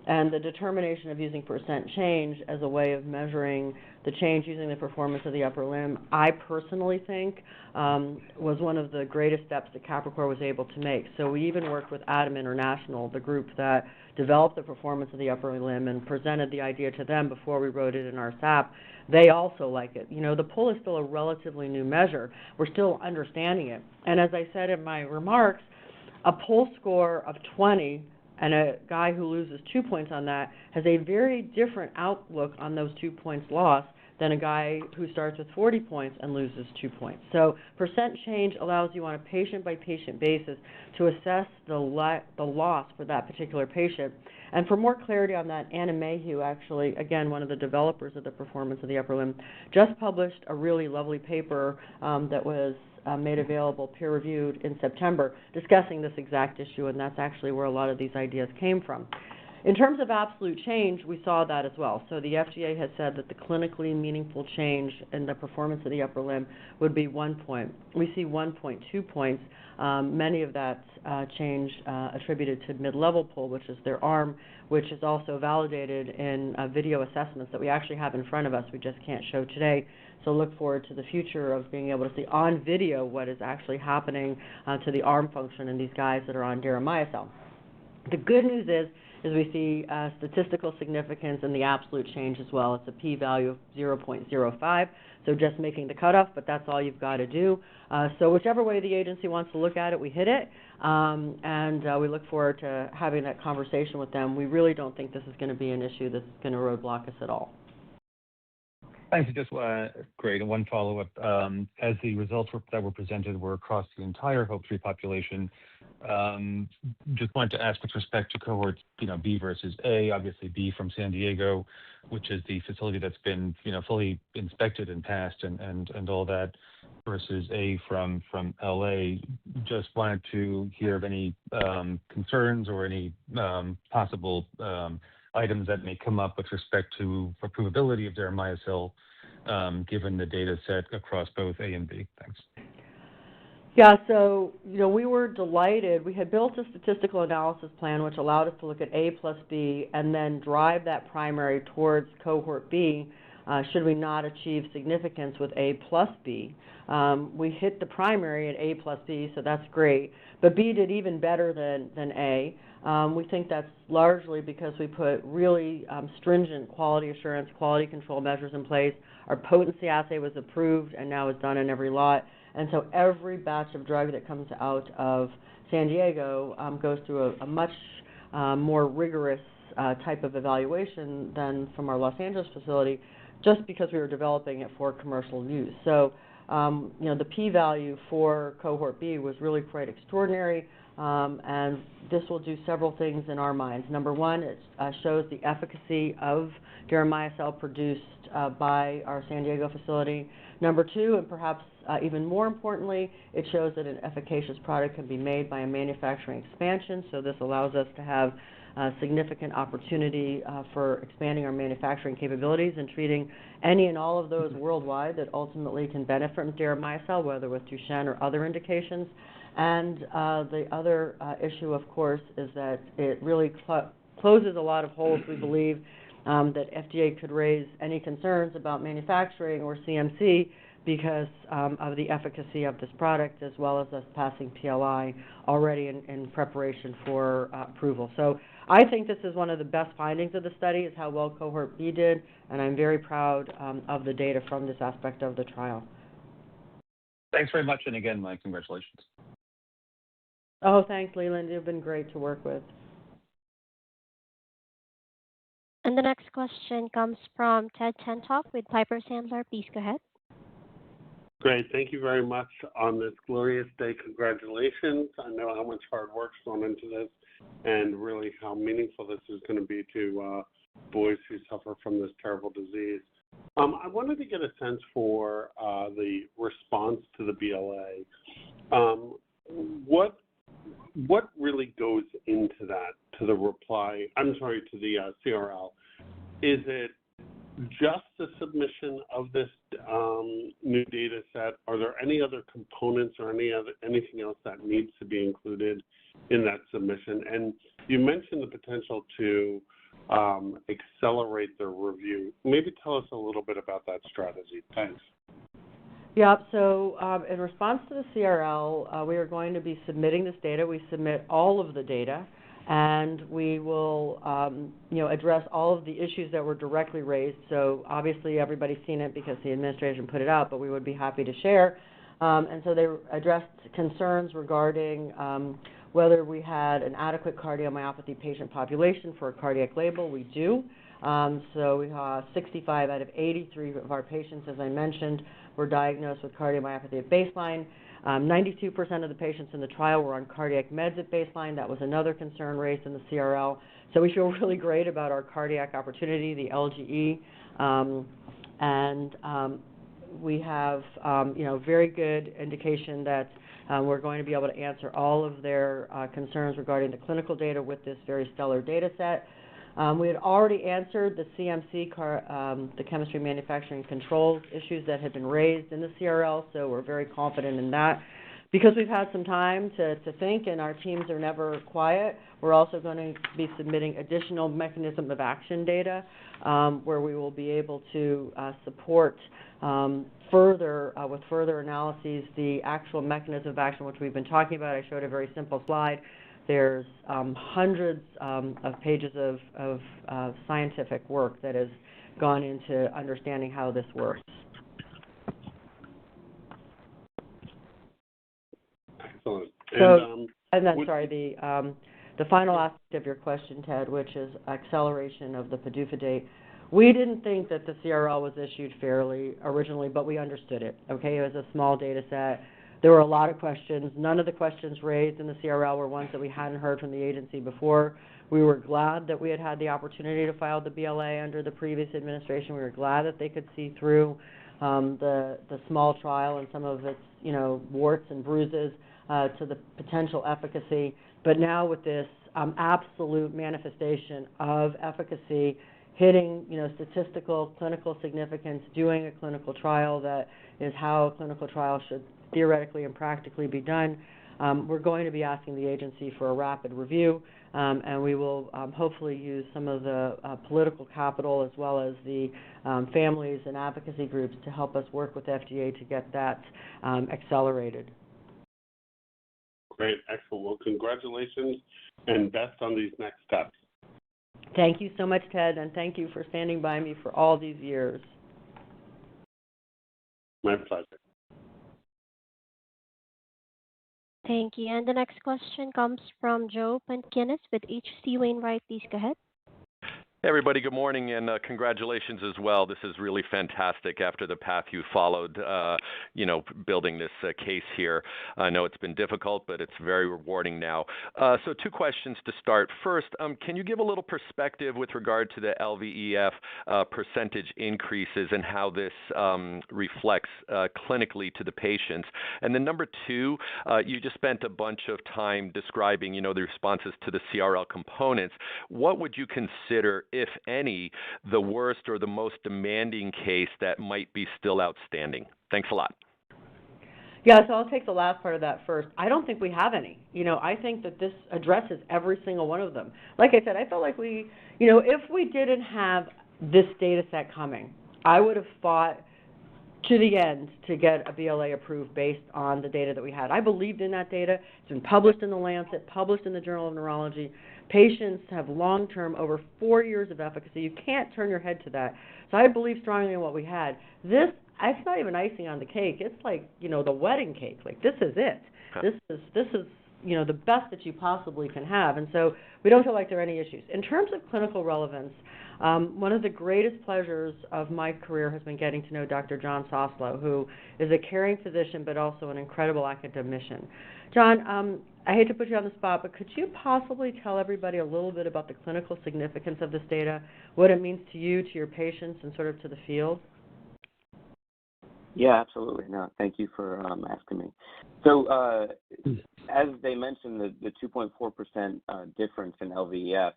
And the determination of using percent change as a way of measuring the change using the performance of the upper limb, I personally think was one of the greatest steps that Capr was able to make. So we even worked with ADAM International, the group that developed the performance of the upper limb, and presented the idea to them before we wrote it in our SAP. They also like it. The PUL is still a relatively new measure. We're still understanding it. And as I said in my remarks, a PUL score of 20 and a guy who loses 2 points on that has a very different outlook on those 2 points lost than a guy who starts with 40 points and loses 2 points. So percent change allows you on a patient-by-patient basis to assess the loss for that particular patient. And for more clarity on that, Anna Mayhew, actually, again, one of the developers of the performance of the upper limb, just published a really lovely paper that was made available, peer-reviewed in September, discussing this exact issue, and that's actually where a lot of these ideas came from. In terms of absolute change, we saw that as well. So the FDA has said that the clinically meaningful change in the performance of the upper limb would be 1 point. We see 1.2 points, many of that change attributed to mid-level PUL, which is their arm, which is also validated in video assessments that we actually have in front of us. We just can't show today. So look forward to the future of being able to see on video what is actually happening to the arm function in these guys that are on deramiocel. The good news is we see statistical significance in the absolute change as well. It's a p-value of 0.05, so just making the cutoff, but that's all you've got to do. So whichever way the agency wants to look at it, we hit it, and we look forward to having that conversation with them. We really don't think this is going to be an issue that's going to roadblock us at all. Thanks. Just great. One follow-up. As the results that were presented were across the entire HOPE-3 population, just wanted to ask with respect to cohorts, B versus A, obviously B from San Diego, which is the facility that's been, fully inspected and passed and all that, versus A from LA. Just wanted to hear of any concerns or any possible items that may come up with respect to approvability of deramiocel, given the data set across both A and B. Thanks. Yeah, so, we were delighted. We had built a statistical analysis plan which allowed us to look at A plus B and then drive that primary towards cohort B should we not achieve significance with A plus B. We hit the primary at A plus B, so that's great. But B did even better than A. We think that's largely because we put really stringent quality assurance, quality control measures in place. Our potency assay was approved and now is done in every lot. And so every batch of drug that comes out of San Diego goes through a much more rigorous type of evaluation than from our Los Angeles facility, just because we were developing it for commercial use. So, the p-value for cohort B was really quite extraordinary, and this will do several things in our minds. Number one, it shows the efficacy of deramiocel produced by our San Diego facility. Number two, and perhaps even more importantly, it shows that an efficacious product can be made by a manufacturing expansion. So this allows us to have significant opportunity for expanding our manufacturing capabilities and treating any and all of those worldwide that ultimately can benefit from deramiocel, whether with Duchenne or other indications. And the other issue, of course, is that it really closes a lot of holes, we believe, that FDA could raise any concerns about manufacturing or CMC because of the efficacy of this product, as well as us passing PLI already in preparation for approval. So I think this is one of the best findings of the study, is how well Cohort B did, and I'm very proud of the data from this aspect of the trial. Thanks very much, and again, my congratulations. Oh, thanks, Leland. You've been great to work with. And the next question comes from Ted Tenthoff with Piper Sandler. Please go ahead. Great. Thank you very much on this glorious day. Congratulations. I know how much hard work's gone into this and really how meaningful this is going to be to boys who suffer from this terrible disease. I wanted to get a sense for the response to the BLA. What really goes into that, to the reply, to the CRL? Is it just the submission of this new data set? Are there any other components or anything else that needs to be included in that submission? And you mentioned the potential to accelerate the review. Maybe tell us a little bit about that strategy. Thanks. Yeah, so in response to the CRL, we are going to be submitting this data. We submit all of the data, and we will address all of the issues that were directly raised. So obviously everybody's seen it because the administration put it out, but we would be happy to share. And so they addressed concerns regarding whether we had an adequate cardiomyopathy patient population for a cardiac label. We do. So we have 65 out of 83 of our patients, as I mentioned, were diagnosed with cardiomyopathy at baseline. 92% of the patients in the trial were on cardiac meds at baseline. That was another concern raised in the CRL. So we feel really great about our cardiac opportunity, the LGE, and we have very good indication that we're going to be able to answer all of their concerns regarding the clinical data with this very stellar data set. We had already answered the CMC, the chemistry, manufacturing, controls issues that had been raised in the CRL, so we're very confident in that. Because we've had some time to think and our teams are never quiet, we're also going to be submitting additional mechanism of action data where we will be able to support with further analyses the actual mechanism of action, which we've been talking about. I showed a very simple slide. There's hundreds of pages of scientific work that has gone into understanding how this works. Excellent. So, and then, the final aspect of your question, Ted, which is acceleration of the PDUFA date. We didn't think that the CRL was issued fairly originally, but we understood it. Okay, it was a small data set. There were a lot of questions. None of the questions raised in the CRL were ones that we hadn't heard from the agency before. We were glad that we had had the opportunity to file the BLA under the previous administration. We were glad that they could see through the small trial and some of its warts and bruises to the potential efficacy. But now with this absolute manifestation of efficacy, hitting statistical clinical significance, doing a clinical trial that is how a clinical trial should theoretically and practically be done, we're going to be asking the agency for a rapid review, and we will hopefully use some of the political capital as well as the families and advocacy groups to help us work with FDA to get that accelerated. Great, excellent. Well, congratulations and best on these next steps. Thank you so much, Ted, and thank you for standing by me for all these years. My pleasure. Thank you. And the next question comes from Joe Pantginis with H.C. Wainwright. Please go ahead. Hey everybody, good morning, and congratulations as well. This is really fantastic after the path you followed, building this case here. I know it's been difficult, but it's very rewarding now. So two questions to start. First, can you give a little perspective with regard to the LVEF percentage increases and how this reflects clinically to the patients? And then number two, you just spent a bunch of time describing, the responses to the CRL components. What would you consider, if any, the worst or the most demanding case that might be still outstanding? Thanks a lot. Yeah, so I'll take the last part of that first. I don't think we have any. I think that this addresses every single one of them. Like I said, I felt like if we didn't have this data set coming, I would have fought to the end to get a BLA approved based on the data that we had. I believed in that data. It's been published in the Lancet, published in the Journal of Neurology. Patients have long-term, over 4 years of efficacy. You can't turn your head to that. So I believe strongly in what we had. This, it's not even icing on the cake. It's like, the wedding cake. Like, this is it. This is the best that you possibly can have. And so we don't feel like there are any issues. In terms of clinical relevance, one of the greatest pleasures of my career has been getting to know Dr. John Soslow, who is a caring physician but also an incredible academician. John, I hate to put you on the spot, but could you possibly tell everybody a little bit about the clinical significance of this data, what it means to you, to your patients, and sort of to the field? Yeah, absolutely. No, thank you for asking me. So as they mentioned, the 2.4% difference in LVEF,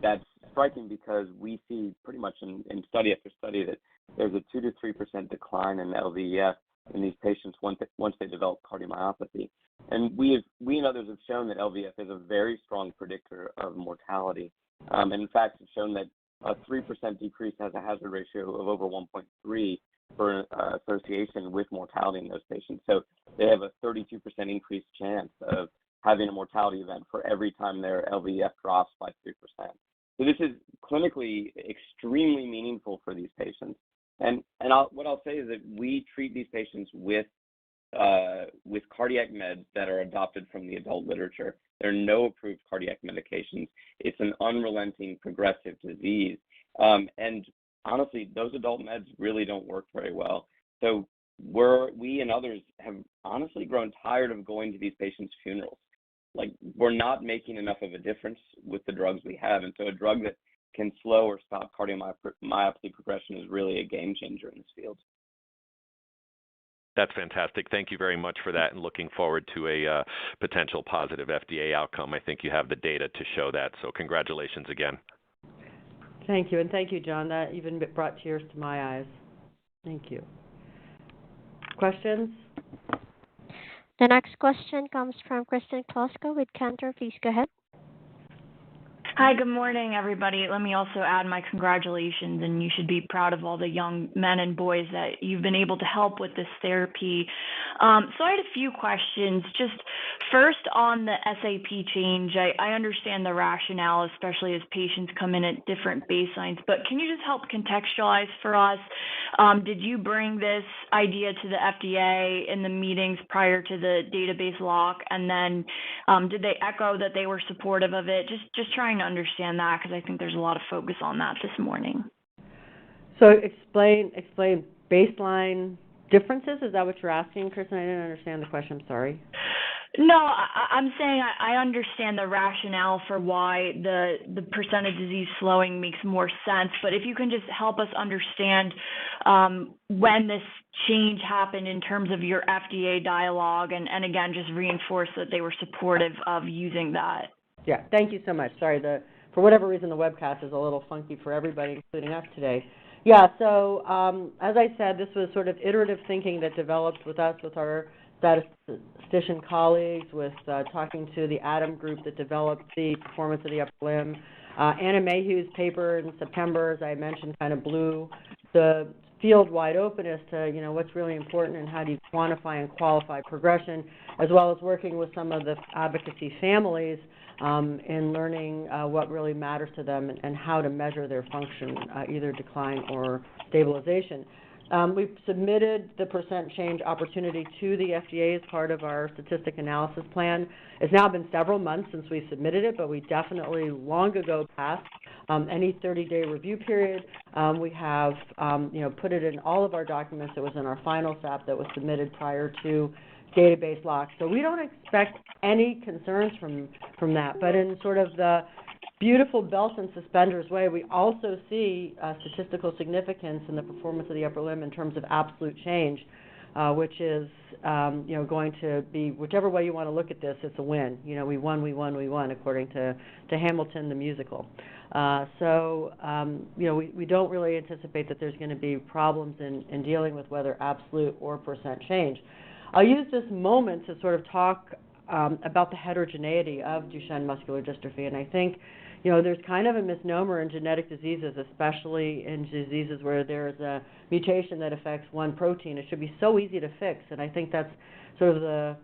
that's striking because we see pretty much in study after study that there's a 2 to 3% decline in LVEF in these patients once they develop cardiomyopathy. And we and others have shown that LVEF is a very strong predictor of mortality. And in fact, it's shown that a 3% decrease has a hazard ratio of over 1.3 for association with mortality in those patients. So they have a 32% increased chance of having a mortality event for every time their LVEF drops by 3%. So this is clinically extremely meaningful for these patients. And what I'll say is that we treat these patients with cardiac meds that are adopted from the adult literature. There are no approved cardiac medications. It's an unrelenting progressive disease. And honestly, those adult meds really don't work very well. So we and others have honestly grown tired of going to these patients' funerals. Like, we're not making enough of a difference with the drugs we have. And so a drug that can slow or stop cardiomyopathy progression is really a game changer in this field. That's fantastic. Thank you very much for that, and looking forward to a potential positive FDA outcome. I think you have the data to show that, so congratulations again. Thank you, and thank you, John. That even brought tears to my eyes. Thank you. Questions? The next question comes from Kristen Klosko with Cantor. Please go ahead. Hi, good morning, everybody. Let me also add my congratulations, and you should be proud of all the young men and boys that you've been able to help with this therapy. So I had a few questions. Just first on the SAP change, I understand the rationale, especially as patients come in at different baselines, but can you just help contextualize for us? Did you bring this idea to the FDA in the meetings prior to the database lock, and then did they echo that they were supportive of it? Just trying to understand that, because I think there's a lot of focus on that this morning. So explain baseline differences? Is that what you're asking, Kristen? I didn't understand the question. I'm sorry. No, I'm saying I understand the rationale for why the percentage disease slowing makes more sense, but if you can just help us understand when this change happened in terms of your FDA dialogue, and again, just reinforce that they were supportive of using that. Yeah, thank you so much. Sorry, for whatever reason, the webcast is a little funky for everybody, including us today. Yeah, so as I said, this was sort of iterative thinking that developed with us, with our statistician colleagues, with talking to the ATOM group that developed the performance of the upper limb. Anna Mayhew's paper in September, as I mentioned, kind of blew the field wide open as to, what's really important and how do you quantify and qualify progression, as well as working with some of the advocacy families in learning what really matters to them and how to measure their function, either decline or stabilization. We've submitted the percent change opportunity to the FDA as part of our statistic analysis plan. It's now been several months since we submitted it, but we definitely long ago passed any 30-day review period. We have, put it in all of our documents. It was in our final SAP that was submitted prior to database lock. So we don't expect any concerns from that. But in sort of the beautiful belt and suspenders way, we also see statistical significance in the performance of the upper limb in terms of absolute change, which is, going to be, whichever way you want to look at this, it's a win. We won, according to Hamilton, the musical. We don't really anticipate that there's going to be problems in dealing with whether absolute or percent change. I'll use this moment to sort of talk about the heterogeneity of Duchenne muscular dystrophy, and I think there's kind of a misnomer in genetic diseases, especially in diseases where there's a mutation that affects one protein. It should be so easy to fix, and I think that's sort of the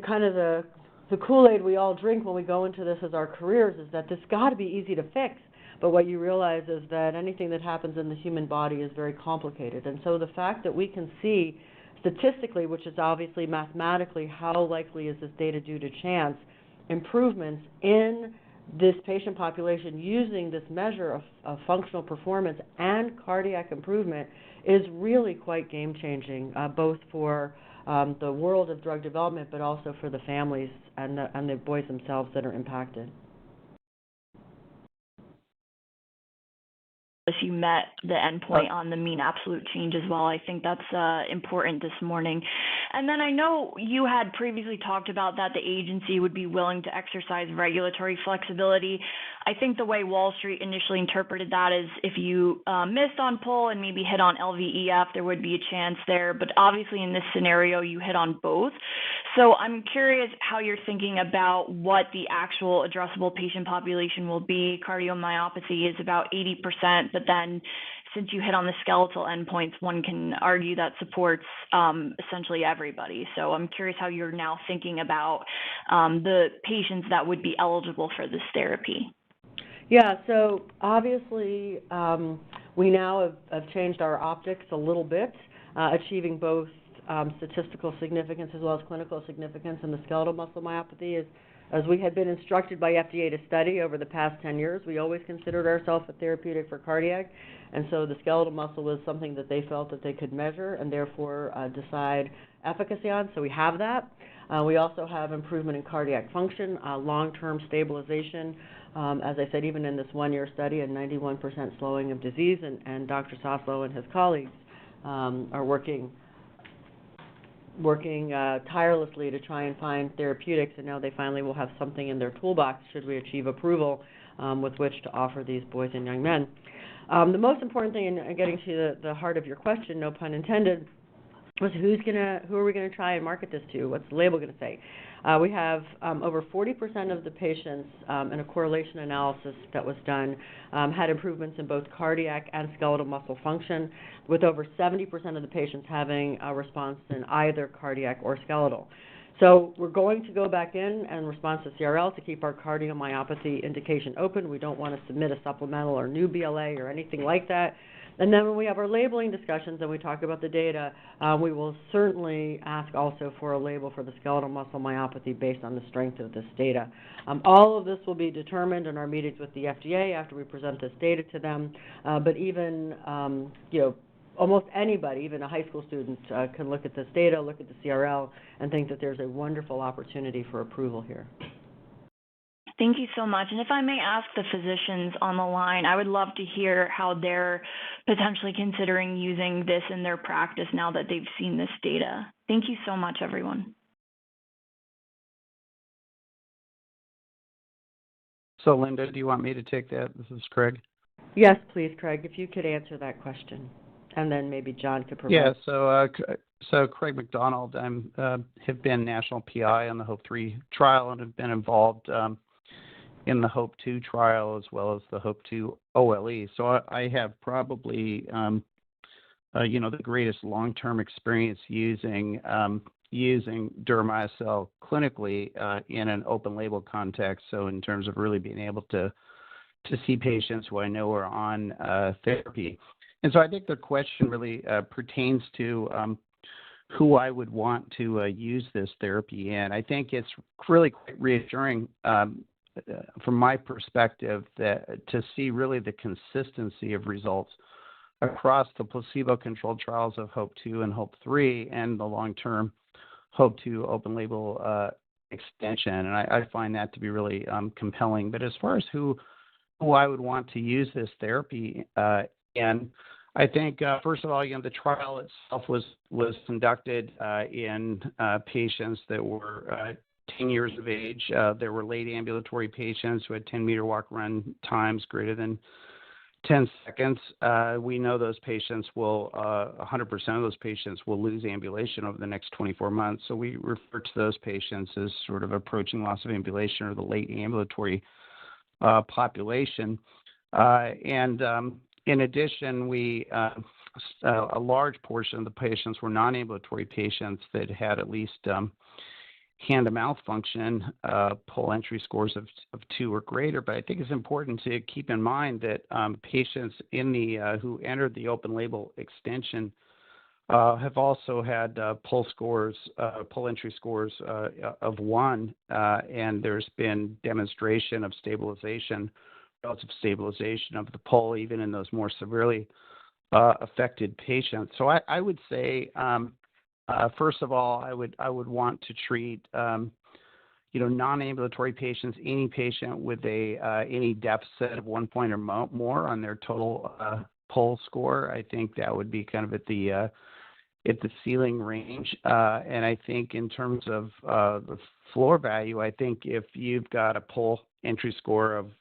kind of the Kool-Aid we all drink when we go into this as our careers, is that this got to be easy to fix. But what you realize is that anything that happens in the human body is very complicated. And so the fact that we can see statistically, which is obviously mathematically, how likely is this data due to chance, improvements in this patient population using this measure of functional performance and cardiac improvement is really quite game-changing, both for the world of drug development, but also for the families and the boys themselves that are impacted. You met the endpoint on the mean absolute change as well. I think that's important this morning. And then I know you had previously talked about that the agency would be willing to exercise regulatory flexibility. I think the way Wall Street initially interpreted that is if you missed on PUL and maybe hit on LVEF, there would be a chance there. But obviously in this scenario, you hit on both. So I'm curious how you're thinking about what the actual addressable patient population will be. Cardiomyopathy is about 80%, but then since you hit on the skeletal endpoints, one can argue that supports essentially everybody. So I'm curious how you're now thinking about the patients that would be eligible for this therapy. Yeah, so obviously we now have changed our optics a little bit, achieving both statistical significance as well as clinical significance in the skeletal muscle myopathy. As we had been instructed by FDA to study over the past 10 years, we always considered ourselves a therapeutic for cardiac, and so the skeletal muscle was something that they felt that they could measure and therefore decide efficacy on, so we have that. We also have improvement in cardiac function, long-term stabilization. As I said, even in this one-year study, a 91% slowing of disease, and Dr. Soslow and his colleagues are working tirelessly to try and find therapeutics, and now they finally will have something in their toolbox should we achieve approval with which to offer these boys and young men. The most important thing in getting to the heart of your question, no pun intended, was who are we going to try and market this to? What's the label going to say? We have over 40% of the patients in a correlation analysis that was done had improvements in both cardiac and skeletal muscle function, with over 70% of the patients having a response in either cardiac or skeletal. So we're going to go back in and respond to CRL to keep our cardiomyopathy indication open. We don't want to submit a supplemental or new BLA or anything like that. And then when we have our labeling discussions and we talk about the data, we will certainly ask also for a label for the skeletal muscle myopathy based on the strength of this data. All of this will be determined in our meetings with the FDA after we present this data to them. But even, almost anybody, even a high school student, can look at this data, look at the CRL, and think that there's a wonderful opportunity for approval here. Thank you so much. And if I may ask the physicians on the line, I would love to hear how they're potentially considering using this in their practice now that they've seen this data. Thank you so much, everyone. So, Linda, do you want me to take that? This is Craig. Yes, please, Craig, if you could answer that question. And then maybe John could provide. Yeah, so Craig McDonald, have been national PI on the HOPE-3 trial and have been involved in the HOPE-2 trial as well as the HOPE-2 OLE. So I have probably, the greatest long-term experience using deramiocel clinically in an open-label context. So in terms of really being able to see patients who I know are on therapy. And so I think the question really pertains to who I would want to use this therapy in. I think it's really quite reassuring from my perspective that to see really the consistency of results across the placebo-controlled trials of HOPE-2 and HOPE-3 and the long-term HOPE-2 open-label extension. And I find that to be really compelling. But as far as who I would want to use this therapy in, I think, first of all, the trial itself was conducted in patients that were 10 years of age. There were late ambulatory patients who had 10-meter walk-run times greater than 10 seconds. We know those patients will, 100% of those patients will lose ambulation over the next 24 months. So we refer to those patients as sort of approaching loss of ambulation or the late ambulatory population. And in addition, a large portion of the patients were non-ambulatory patients that had at least hand-to-mouth function, pull entry scores of 2 or greater. But I think it's important to keep in mind that patients in the who entered the open-label extension have also had pull entry scores of 1, and there's been demonstration of relative stabilization of the pull, even in those more severely affected patients. So I would say, first of all, I would want to treat non-ambulatory patients, any patient with any deficit of 1 point or more on their total pull score. I think that would be kind of at the ceiling range. And I think in terms of the floor value, I think if you've got a pull entry score of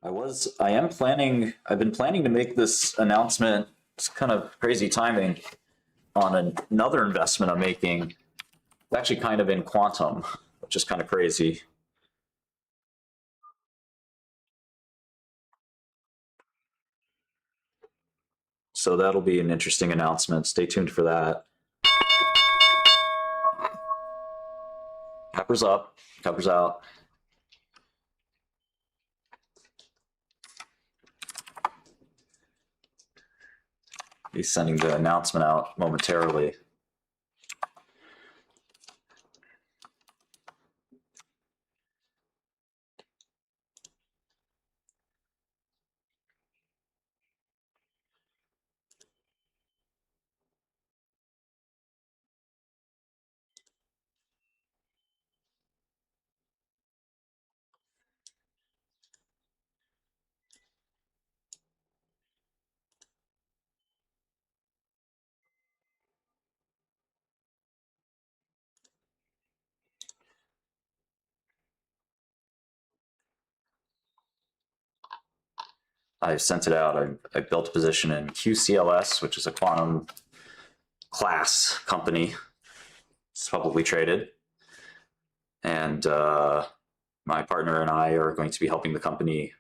I've been planning to make this announcement. It's kind of crazy timing on another investment I'm making. It's actually kind of in quantum, which is kind of crazy. So that'll be an interesting announcement. Stay tuned for that. Capr's up, Capr's out. He's sending the announcement out momentarily. I've sent it out. I've built a position in QCLS, which is a quantum class company. It's publicly traded. And my partner and I are going to be helping the company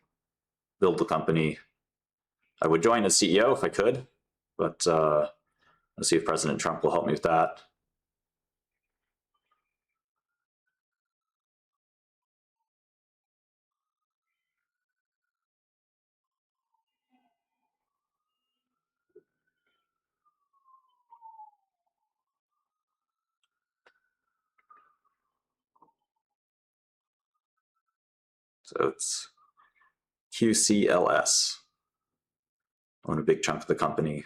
build the company. I would join as CEO if I could, but let's see if President Trump will help me with that. So it's QCLS. Own a big chunk of the company.